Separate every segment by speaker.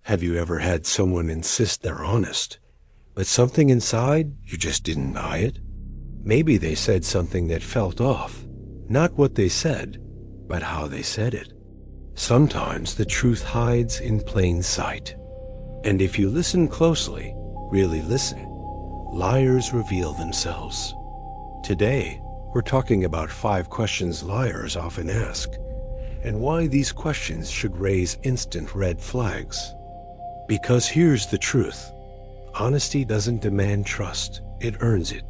Speaker 1: Have you ever had someone insist they're honest, but something inside, you just didn't buy it? Maybe they said something that felt off, not what they said, but how they said it. Sometimes the truth hides in plain sight. And if you listen closely, really listen, liars reveal themselves. Today, we're talking about 5 questions liars often ask, and why these questions should raise instant red flags. Because here's the truth. Honesty doesn't demand trust, it earns it.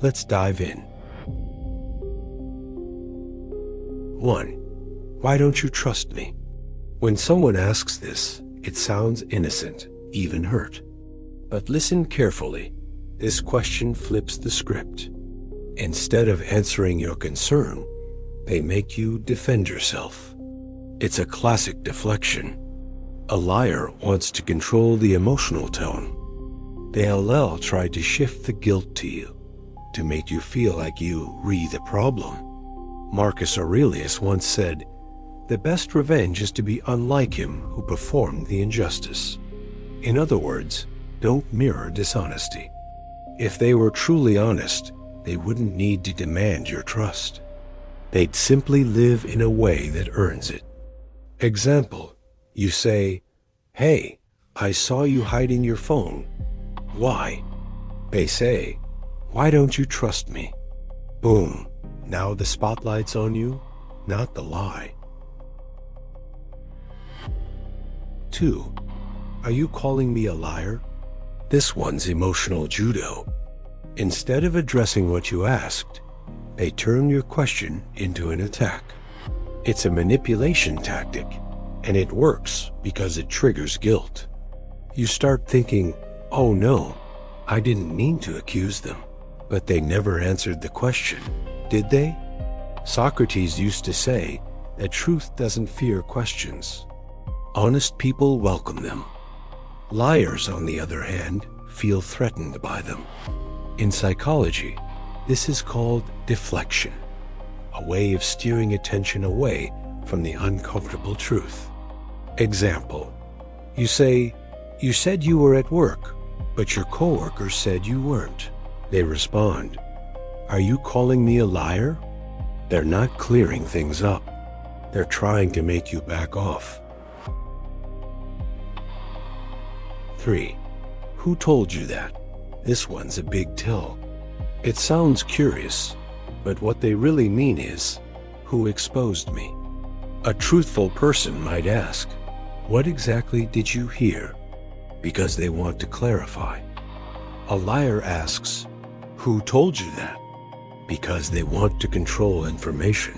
Speaker 1: Let's dive in. 1. Why don't you trust me? When someone asks this, it sounds innocent, even hurt. But listen carefully. This question flips the script. Instead of answering your concern, they make you defend yourself. It's a classic deflection. A liar wants to control the emotional tone. They'll try to shift the guilt to you, to make you feel like you re the problem. Marcus Aurelius once said, "The best revenge is to be unlike him who performed the injustice." In other words, don't mirror dishonesty. If they were truly honest, they wouldn't need to demand your trust. They'd simply live in a way that earns it. Example, you say, "Hey, I saw you hiding your phone. Why?" They say, "Why don't you trust me?" Boom, now the spotlight's on you, not the lie. 2. Are you calling me a liar? This one's emotional judo. Instead of addressing what you asked, they turn your question into an attack. It's a manipulation tactic, and it works because it triggers guilt. You start thinking, "Oh no, I didn't mean to accuse them." But they never answered the question, did they? Socrates used to say that truth doesn't fear questions. Honest people welcome them. Liars, on the other hand, feel threatened by them. In psychology, this is called deflection, a way of steering attention away from the uncomfortable truth. Example, you say, "You said you were at work, but your coworker said you weren't." They respond, "Are you calling me a liar?" They're not clearing things up. They're trying to make you back off. 3. Who told you that? This one's a big tell. It sounds curious, but what they really mean is, who exposed me? A truthful person might ask, what exactly did you hear? Because they want to clarify. A liar asks, who told you that? Because they want to control information.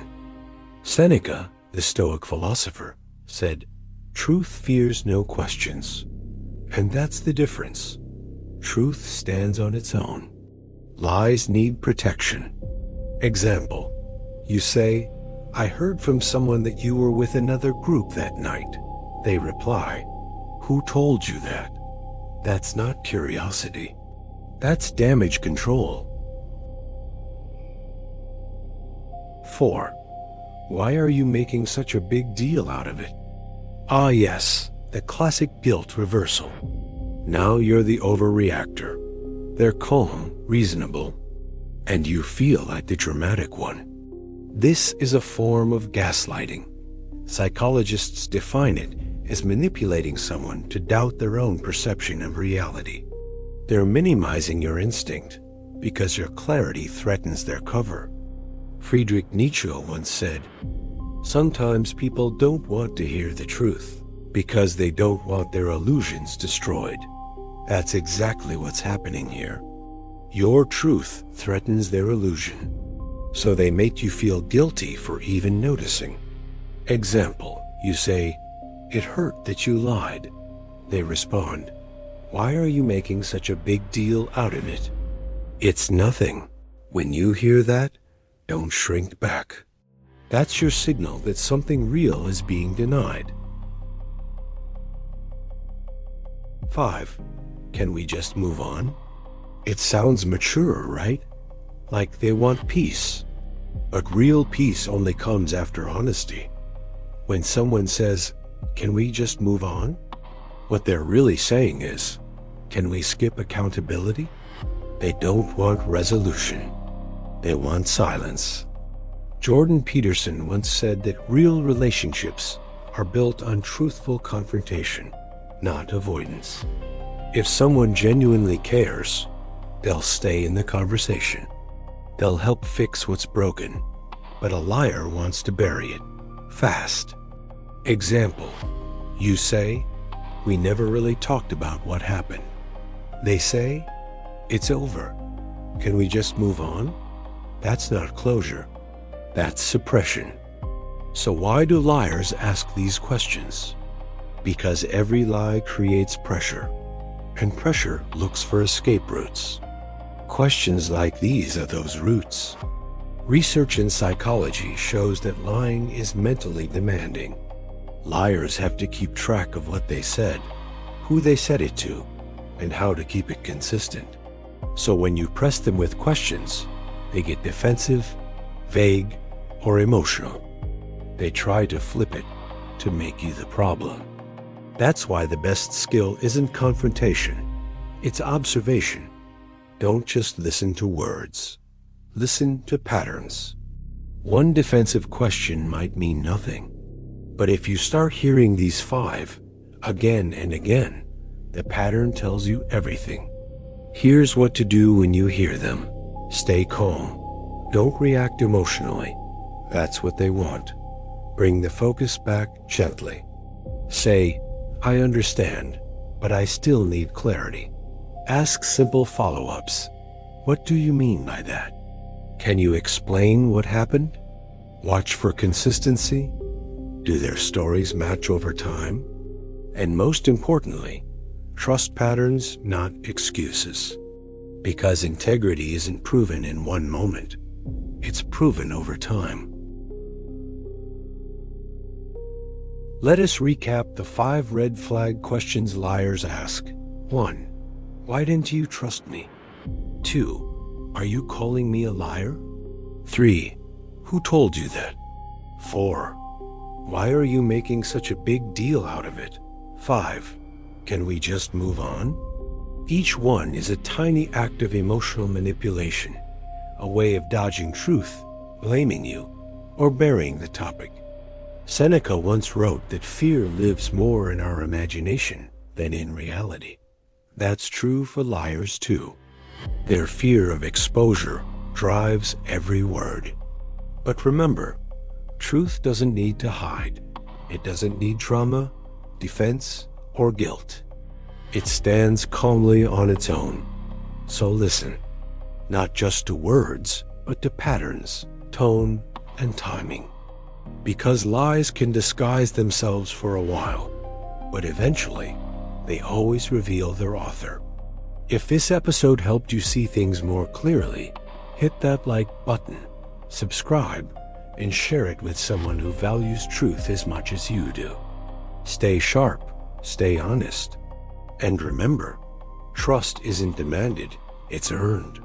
Speaker 1: Seneca, the Stoic philosopher, said, "Truth fears no questions." And that's the difference. Truth stands on its own. Lies need protection. Example, you say, "I heard from someone that you were with another group that night." They reply, "Who told you that?" That's not curiosity. That's damage control. 4. Why are you making such a big deal out of it? Ah yes, the classic guilt reversal. Now you're the overreactor. They're calm, reasonable, and you feel like the dramatic one. This is a form of gaslighting. Psychologists define it as manipulating someone to doubt their own perception of reality. They're minimizing your instinct because your clarity threatens their cover. Friedrich Nietzsche once said, "Sometimes people don't want to hear the truth because they don't want their illusions destroyed." That's exactly what's happening here. Your truth threatens their illusion, so they make you feel guilty for even noticing. Example, you say, "It hurt that you lied." They respond, "Why are you making such a big deal out of it?" It's nothing. When you hear that, don't shrink back. That's your signal that something real is being denied. 5. Can we just move on? It sounds mature, right? Like they want peace. But real peace only comes after honesty. When someone says, "Can we just move on?" What they're really saying is, can we skip accountability? They don't want resolution. They want silence. Jordan Peterson once said that real relationships are built on truthful confrontation, not avoidance. If someone genuinely cares, they'll stay in the conversation. They'll help fix what's broken, but a liar wants to bury it fast. Example, you say, "We never really talked about what happened." They say, "It's over. Can we just move on?" That's not closure. That's suppression. So why do liars ask these questions? Because every lie creates pressure, and pressure looks for escape routes. Questions like these are those routes. Research in psychology shows that lying is mentally demanding. Liars have to keep track of what they said, who they said it to, and how to keep it consistent. So when you press them with questions, they get defensive, vague, or emotional. They try to flip it to make you the problem. That's why the best skill isn't confrontation, it's observation. Don't just listen to words. Listen to patterns. One defensive question might mean nothing, but if you start hearing these 5 again and again, the pattern tells you everything. Here's what to do when you hear them. Stay calm. Don't react emotionally. That's what they want. Bring the focus back gently. Say, "I understand, but I still need clarity." Ask simple follow-ups. What do you mean by that? Can you explain what happened? Watch for consistency. Do their stories match over time? And most importantly, trust patterns, not excuses. Because integrity isn't proven in one moment. It's proven over time. Let us recap the 5 red flag questions liars ask. 1. Why didn't you trust me? 2. Are you calling me a liar? 3. Who told you that? 4. Why are you making such a big deal out of it? 5. Can we just move on? Each one is a tiny act of emotional manipulation, a way of dodging truth, blaming you, or burying the topic. Seneca once wrote that fear lives more in our imagination than in reality. That's true for liars too. Their fear of exposure drives every word. But remember, truth doesn't need to hide. It doesn't need trauma, defense, or guilt. It stands calmly on its own. So listen, not just to words, but to patterns, tone, and timing. Because lies can disguise themselves for a while, but eventually, they always reveal their author. If this episode helped you see things more clearly, hit that like button, subscribe, and share it with someone who values truth as much as you do. Stay sharp, stay honest, and remember, trust isn't demanded, it's earned.